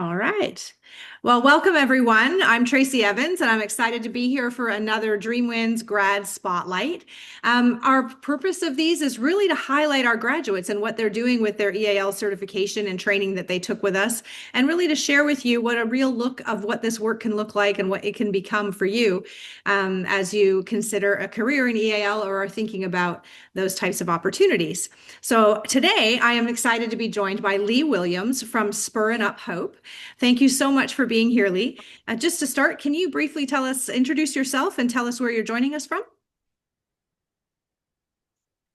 All right. Well, welcome everyone. I'm Tracy Evans, and I'm excited to be here for another Dreamwinds Grad Spotlight. Our purpose of these is really to highlight our graduates and what they're doing with their EAL certification and training that they took with us, and really to share with you what a real look of what this work can look like and what it can become for you as you consider a career in EAL or are thinking about those types of opportunities. So today I am excited to be joined by Lee Williams from Spur'n Up Hope. Thank you so much for being here, Lee. Just to start, can you briefly introduce yourself and tell us where you're joining us from?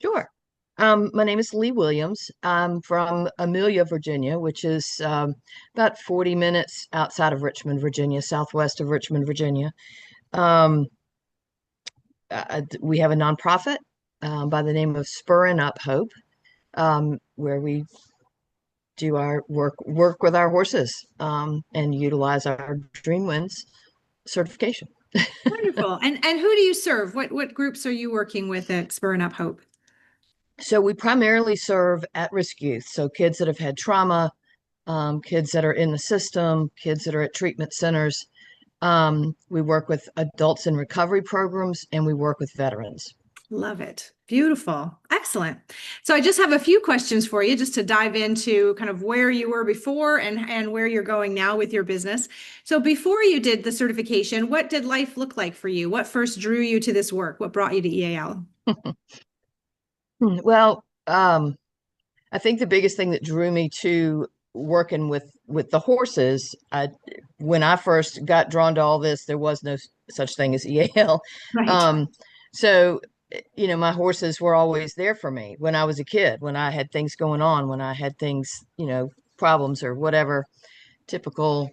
Sure. My name is Lee Williams. I'm from Amelia, Virginia, which is about 40 minutes outside of Richmond, Virginia, southwest of Richmond, Virginia. Um, we have a nonprofit by the name of Spur'n Up Hope, where we do our work with our horses and utilize our Dreamwinds certification. Wonderful. And who do you serve? What groups are you working with at Spurn Up Hope? So we primarily serve at-risk youth, so kids that have had trauma, kids that are in the system, kids that are at treatment centers. We work with adults in recovery programs, and we work with veterans. Love it. Beautiful. Excellent. So I just have a few questions for you just to dive into kind of where you were before and where you're going now with your business. So before you did the certification, what did life look like for you? What first drew you to this work? What brought you to EAL? Well, I think the biggest thing that drew me to working with the horses, when I first got drawn to all this, there was no such thing as EAL. Right. Um, so, my horses were always there for me when I was a kid, when I had things going on, when I had things, problems or whatever, typical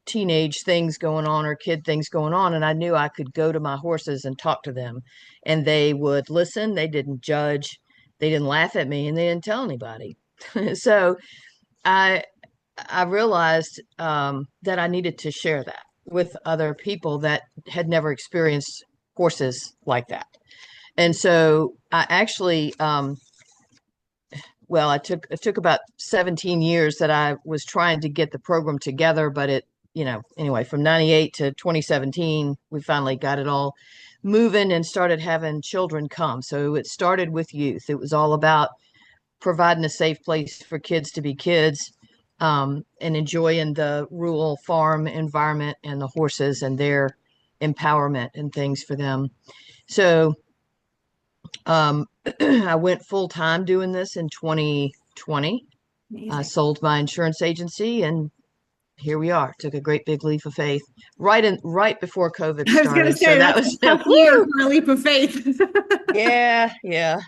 teenage things going on or kid things going on. And I knew I could go to my horses and talk to them, and they would listen. They didn't judge, they didn't laugh at me, and they didn't tell anybody. So I I realized that I needed to share that with other people that had never experienced horses like that. And so I actually, well, it took about 17 years that I was trying to get the program together, but anyway, from 98 to 2017, we finally got it all moving and started having children come. So it started with youth. It was all about providing a safe place for kids to be kids, and enjoying the rural farm environment and the horses and their empowerment and things for them. So I went full time doing this in 2020. I Amazing. sold my insurance agency, and here we are. Took a great big leap of faith right before COVID I was going to started. So say that that's was a tough year woo. for a leap of faith. Yeah, yeah.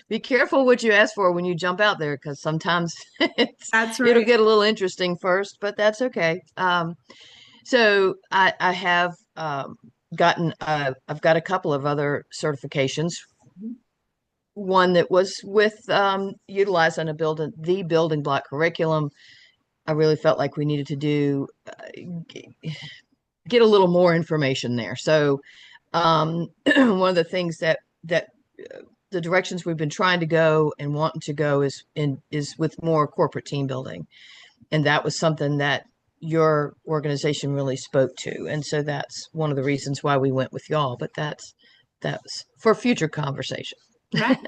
Be careful what you ask for when you jump out there, because sometimes That's it'll right. get a little interesting first, but that's okay. So I have I've got a couple of other certifications. One that was with utilizing the building block curriculum. I really felt like we needed to get a little more information there. So one of the things that the directions we've been trying to go and wanting to go is with more corporate team building, and that was something that your organization really spoke to, and so that's one of the reasons why we went with y'all. But that's for future conversation. Right.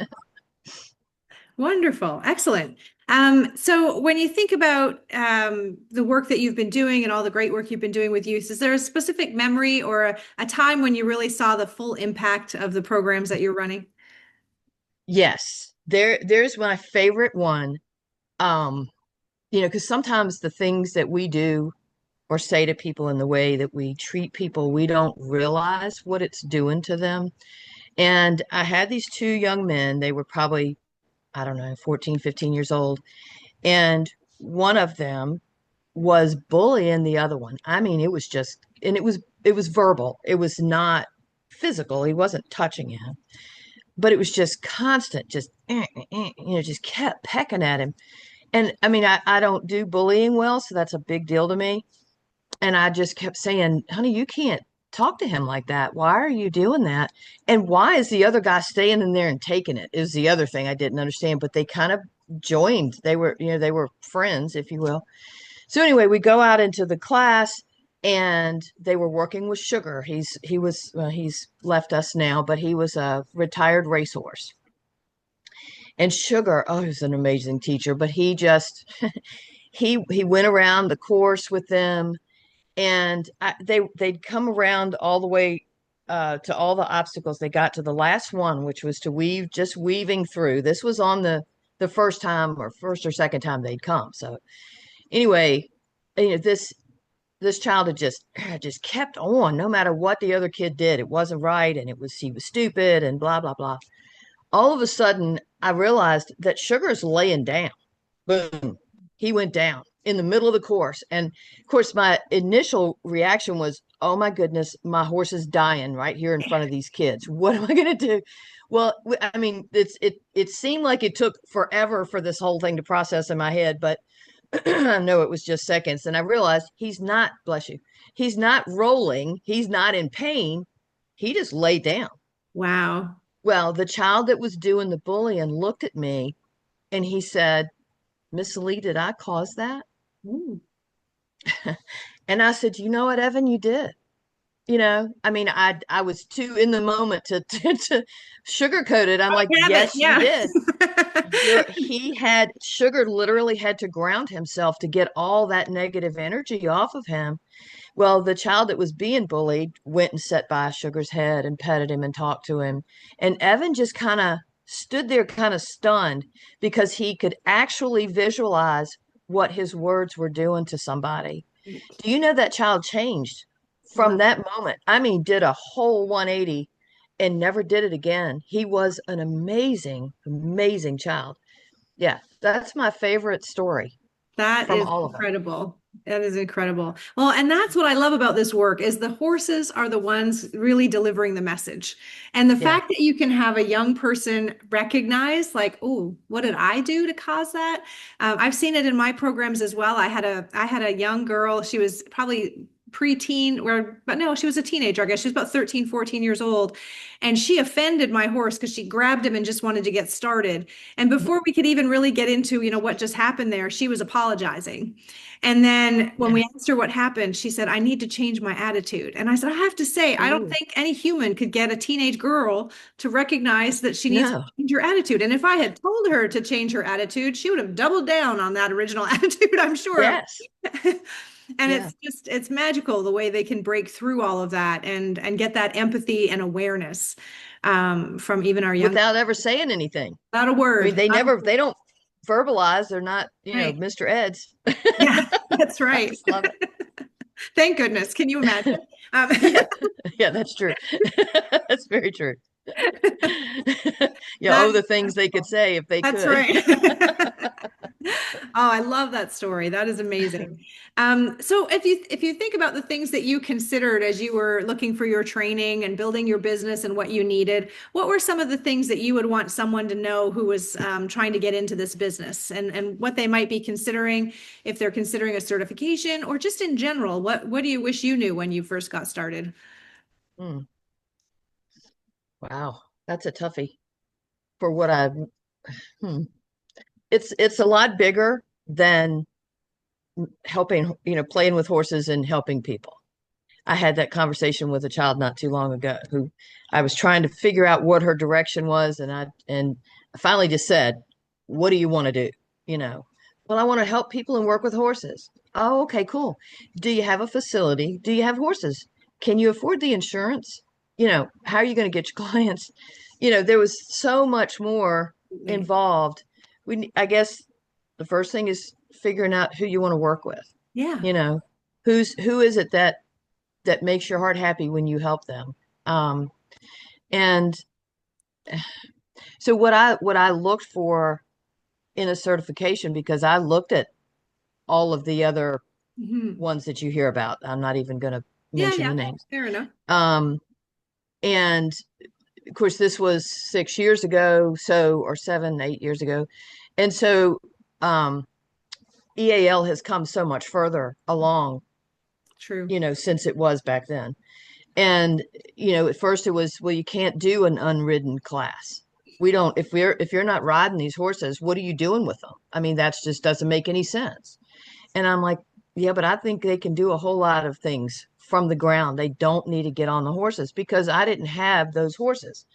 Wonderful. Excellent. So when you think about the work that you've been doing and all the great work you've been doing with youth, is there a specific memory or a time when you really saw the full impact of the programs that you're running? Yes, there's my favorite one. Um, because sometimes the things that we do or say to people in the way that we treat people, we don't realize what it's doing to them. And I had these two young men, they were probably, I don't know, 14, 15 years old. And one of them was bullying the other one. I mean, it was just, and it was verbal. It was not physical. He wasn't touching him, but it was just constant, just, just kept pecking at him. And I mean, I don't do bullying well, so that's a big deal to me. And I just kept saying, honey, you can't talk to him like that. Why are you doing that? And why is the other guy staying in there and taking it? Is the other thing I didn't understand. But they kind of joined. They were friends, if you will. So anyway, we go out into the class and they were working with Sugar. He's left us now, but he was a retired racehorse. And Sugar, oh, he was an amazing teacher, but he just he went around the course with them, and they'd come around all the way to all the obstacles. They got to the last one, which was to weave, just weaving through. This was on the first time or first or second time they'd come. So anyway, this child had just kept on no matter what the other kid did. It wasn't right, and he was stupid and blah blah blah. All of a sudden, I realized that Sugar's laying down. Boom. He went down in the middle of the course. And of course, my initial reaction was, oh my goodness, my horse is dying right here in front of these kids. What am I going to do? Well, I mean, it seemed like it took forever for this whole thing to process in my head, but I know it was just seconds. And I realized he's not, bless you, he's not rolling. He's not in pain. He just laid down. Wow. Well, the child that was doing the bullying looked at me and he said, Miss Lee, did I cause that? Ooh. And I said, you know what, Evan, you did. I mean, I was too in the moment to sugarcoat it. I'm like, Damn it. yes, you Yeah. did. Sugar literally had to ground himself to get all that negative energy off of him. Well, the child that was being bullied went and sat by Sugar's head and petted him and talked to him. And Evan just kind of stood there, kind of stunned, because he could actually visualize what his words were doing to somebody. Do you know that child changed from Wow. that moment? I mean, did a whole 180 and never did it again. He was an amazing, amazing child. Yeah, that's my favorite story That from is all of them. incredible. That is incredible. Well, and that's what I love about this work is the horses are the ones really delivering the message. And the Yeah. fact that you can have a young person recognize like, oh, what did I do to cause that? I've seen it in my programs as well. I had a young girl, she was probably preteen or but no, she was a teenager. I guess she was about 13, 14 years old. And she offended my horse because she grabbed him and just wanted to get started. And before we could even really get into, what just happened there, she was apologizing. And then when Yeah. we asked her what happened, she said, I need to change my attitude. And I said, I have to say, I don't Ooh, think any human could get a teenage girl to recognize that she needs to no. change her attitude. And if I had told her to change her attitude, she would have doubled down on that original attitude, I'm sure of. Yes. And Yeah. it's magical the way they can break through all of that and get that empathy and awareness from even our young, Without ever saying anything. not a I mean, word. they don't verbalize. They're not, Right. Mr. Eds. Yeah, that's I right. just love it. Thank goodness. Can you imagine? Um, Yeah. Yeah, that's true. That's very true. Yeah, that oh, is the things they could wonderful. say if they That's could. right. Oh, I love that story. That is amazing. So if you think about the things that you considered as you were looking for your training and building your business and what you needed, what were some of the things that you would want someone to know who was trying to get into this business and what they might be considering if they're considering a certification or just in general, what do you wish you knew when you first got started? Hmm. Wow, that's a toughie for what I. Hmm. It's a lot bigger than helping, playing with horses and helping people. I had that conversation with a child not too long ago who I was trying to figure out what her direction was, and I finally just said, "What do you want to do?" You know, well, I want to help people and work with horses. Oh, okay, cool. Do you have a facility? Do you have horses? Can you afford the insurance? How are you going to get your clients? There was so much more Absolutely. involved. I guess the first thing is figuring out who you want to work with. Yeah. You know, who is it that makes your heart happy when you help them. Um, and so what I looked for in a certification, because I looked at all of the other Mhm. ones that you hear about. I'm not even going to Yeah, mention yeah. the names. Fair enough. Um, and of course, this was 6 years ago, or 7, 8 years ago. And so um, EAL has come so much further along, True. since it was back then. And at first it was, well, you can't do an unridden class. We don't, if you're not riding these horses, what are you doing with them? I mean, that's just doesn't make any sense. And I'm like, Yeah, but I think they can do a whole lot of things from the ground. They don't need to get on the horses because I didn't have those horses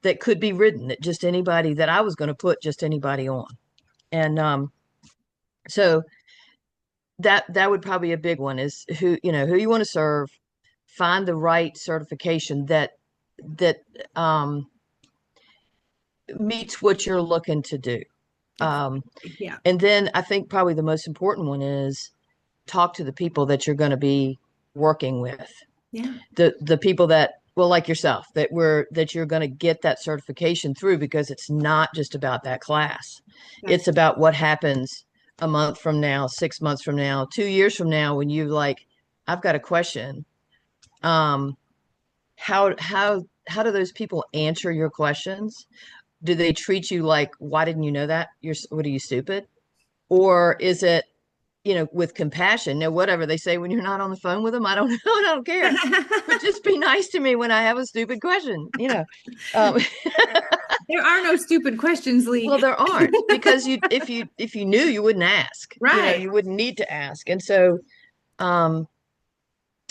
that could be ridden that just anybody that I was going to put just anybody on. And so that would probably be a big one is who you want to serve, find the right certification that um, meets what you're looking to do. Um, Exactly. Yeah. and then I think probably the most important one is talk to the people that you're going to be working with. Yeah. The people that well like yourself that you're going to get that certification through because it's not just about that class. That's It's about what happens a month from now, 6 months from now, 2 years from now when you like, I've got a question. Um, how do those people answer your questions? Do they treat you like, why didn't you know that? What are you, stupid? Or is it, with compassion? No, whatever they say when you're not on the phone with them, I don't know. I don't care. But just be nice to me when I have a stupid question. Um, There are no stupid questions, well, Lee. there aren't because if you knew, you wouldn't ask. Right. You wouldn't need to ask. And so um,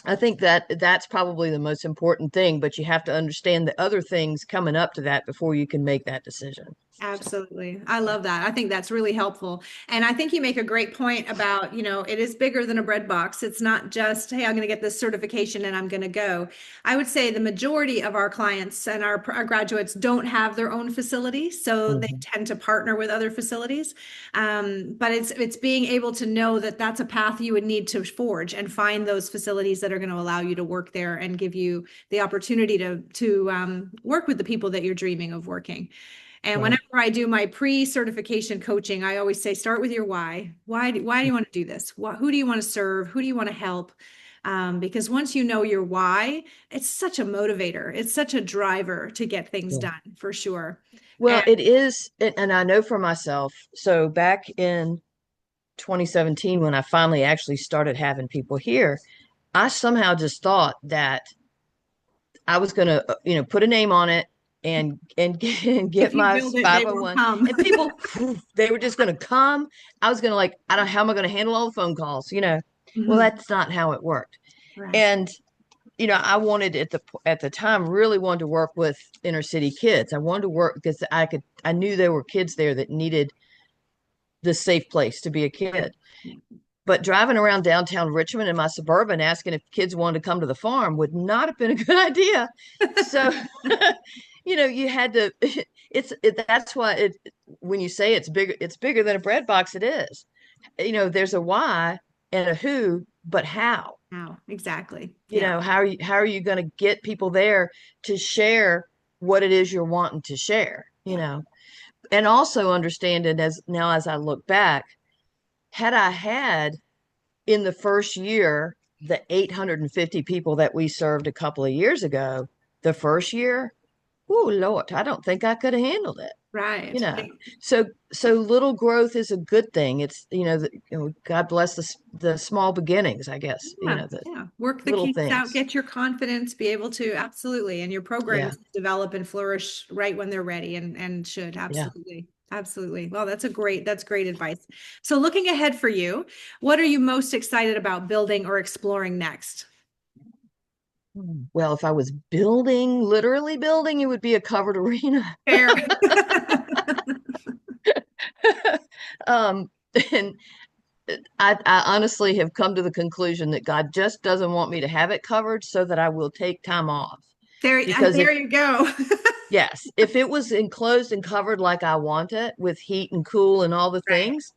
I think that's probably the most important thing, but you have to understand the other things coming up to that before you can make that decision. So, Absolutely. I yeah. love that. I think that's really helpful. And I think you make a great point about, it is bigger than a bread box. It's not just, hey, I'm going to get this certification and I'm going to go. I would say the majority of our clients and our graduates don't have their own facility, so they Mhm. tend to partner with other facilities. But it's being able to know that that's a path you would need to forge and find those facilities that are going to allow you to work there and give you the opportunity to work with the people that you're dreaming of working. And Right. whenever I do my pre-certification coaching, I always say, start with your why. Why do you want to do this? Who do you want to serve? Who do you want to help? Because once you know your why, it's such a motivator. It's such a driver to get things Yeah. done for sure. Well, And it is, and I know for myself. So back in 2017, when I finally actually started having people here, I somehow just thought that I was going to, put a name on it and if get you my build it, they will 501, come. and people, they were just going to come. I was going to like, I don't, how am I going to handle all the phone calls? Well, Mhm. that's not how it worked. Right. And I wanted at the time really wanted to work with inner city kids. I wanted to work because I knew there were kids there that needed the safe place to be a kid. But driving around downtown Richmond in my Suburban asking if kids wanted to come to the farm would not have been a good idea. So, you had to. That's why when you say it's bigger than a bread box. It is. There's a why and a who, but how. Now, exactly. you Yeah. know how are you going to get people there to share what it is you're wanting to share, Yeah. and also understand it as I look back, had I had in the first year the 850 people that we served a couple of years ago, the first year, oh Lord, I don't think I could have handled it. you Right. know so little growth is a good thing. It's God bless the small beginnings, I guess, Yeah, the yeah. Work the little kinks out, things. get your confidence, be able to absolutely, and your Yeah. programs develop and flourish right when they're ready and should Yeah. absolutely. Absolutely. Well, that's great advice. So looking ahead for you, what are you most excited about building or exploring next? Well, if I was literally building, it would be a covered arena. Fair. um, and I honestly have come to the conclusion that God just doesn't want me to have it covered so that I will take time off. Because There you go. yes, if it was enclosed and covered like I want it with heat and cool and all the Right. things,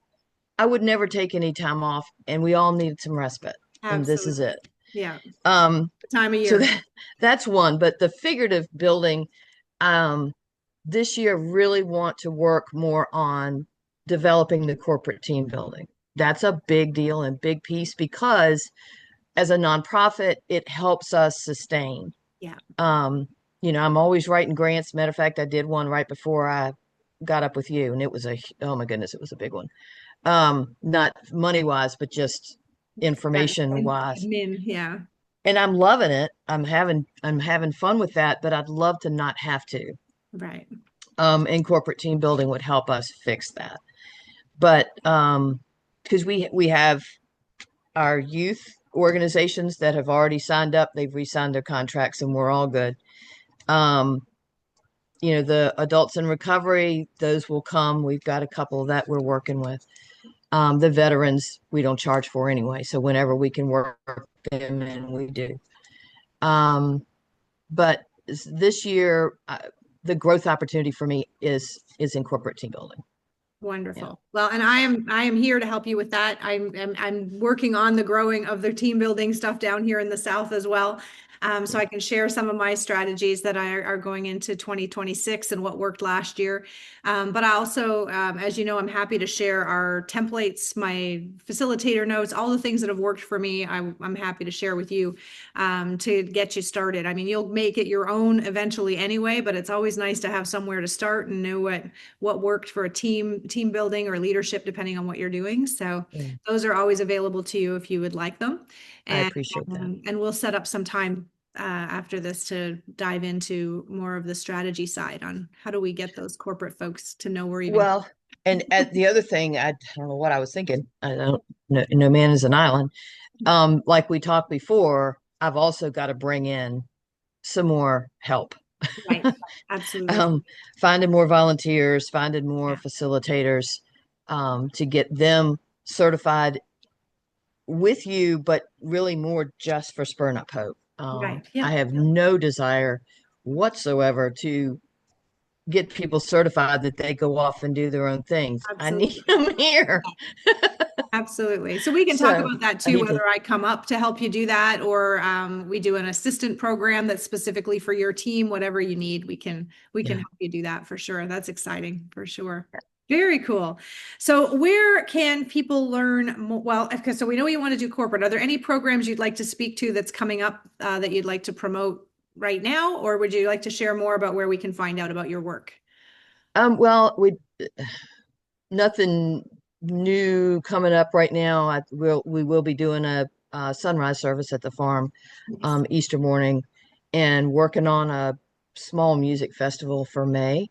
I would never take any time off. And we all needed some respite. And this is Absolutely. it. Yeah. Um, Time of so year. that's one. But the figurative building, um, this year really want to work more on developing the corporate team building. That's a big deal and big piece because as a nonprofit, it helps us sustain. Yeah. Um, I'm always writing grants. Matter of fact, I did one right before I got up with you, and it was oh my goodness, it was a big one. Not money wise, but just Right. information wise. Admin. Yeah. And I'm loving it. I'm having fun with that, but I'd love to not have to. Right. And corporate team building would help us fix that. But because we have our youth organizations that have already signed up, they've re-signed their contracts and we're all good. Um, the adults in recovery, those will come. We've got a couple that we're working with. The veterans, we don't charge for anyway. So whenever we can work them in, we do. But this year, the growth opportunity for me is in corporate team building. Yeah. Wonderful. Well, and I am here to help you with that. I'm working on the growing of the team building stuff down here in the South as well. So I can share some of my strategies that are going into 2026 and what worked last year. But I also, as you know, I'm happy to share our templates, my facilitator notes, all the things that have worked for me. I'm happy to share with you to get you started. I mean, you'll make it your own eventually anyway, but it's always nice to have somewhere to start and know what worked for a team building or leadership, depending on what you're doing. So Yeah, those are always available to you if you would like them. I And appreciate that. and we'll set up some time after this to dive into more of the strategy side on how do we get those corporate folks to know we're even. Well, and at the other thing, I don't know what I was thinking. I don't know, no man is an island. Like we talked before, I've also got to bring in some more help. Right. Absolutely. um, Finding more volunteers, finding more Yeah. facilitators, to get them certified with you, but really more just for Spurn Up Hope. Right. I Yep. have no desire whatsoever to get people certified that they go off and do their own things. I need Absolutely. them here. Absolutely. So we can talk So about that I too, need to, whether I come up to help you do that or we do an assistant program that's specifically for your team, whatever you need, we can yeah. help you do that for sure. That's exciting for sure. Very cool. So where can people learn more? Well, okay, so we know you want to do corporate. Are there any programs you'd like to speak to that's coming up that you'd like to promote right now, or would you like to share more about where we can find out about your work? Well, nothing new coming up right now. We will be doing a sunrise service at the farm Nice. Easter morning, and working on a small music festival for May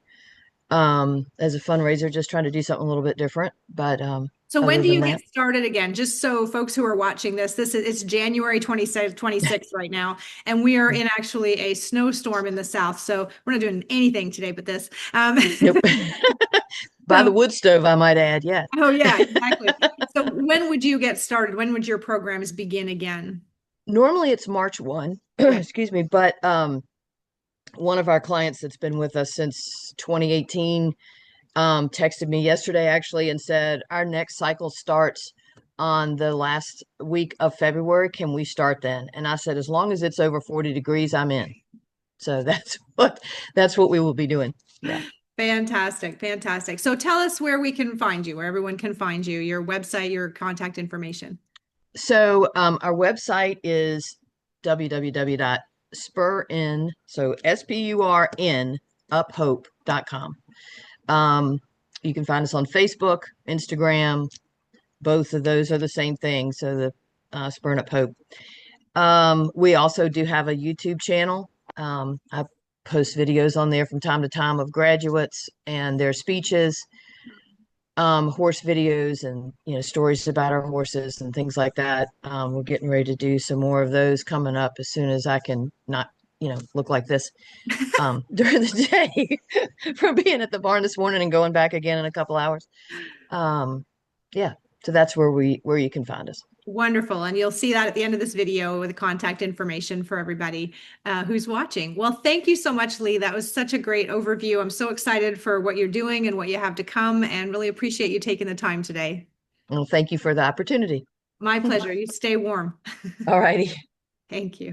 as a fundraiser, just trying to do something a little bit different. But So when other do than you get that, started again? Just so folks who are watching this is it's January 26th right now, and we are in actually a snowstorm in the South. So we're not doing anything today but this. nope. By So, the wood stove, I might add. Yeah. oh yeah, exactly. So when would you get started? When would your programs begin again? Normally it's March 1, Okay. excuse me, but one of our clients that's been with us since 2018 texted me yesterday actually and said, our next cycle starts on the last week of February. Can we start then? And I said, as long as it's over 40 degrees, I'm in. So that's what we will be doing. Yeah. Fantastic, fantastic. So tell us where we can find you, where everyone can find you, your website, your contact information. So our website is www.spurn, so SPURN uphope.com. You can find us on Facebook, Instagram. Both of those are the same thing. So the Spurn Up Hope. We also do have a YouTube channel. I post videos on there from time to time of graduates and their speeches, horse videos, and stories about our horses and things like that. We're getting ready to do some more of those coming up as soon as I can not look like this during the day from being at the barn this morning and going back again in a couple hours. Yeah, so that's where you can find us. Wonderful. And you'll see that at the end of this video with the contact information for everybody who's watching. Well, thank you so much, Lee. That was such a great overview. I'm so excited for what you're doing and what you have to come, and really appreciate you taking the time today. Well, thank you for the opportunity. My pleasure. You stay warm. All righty. Thank you.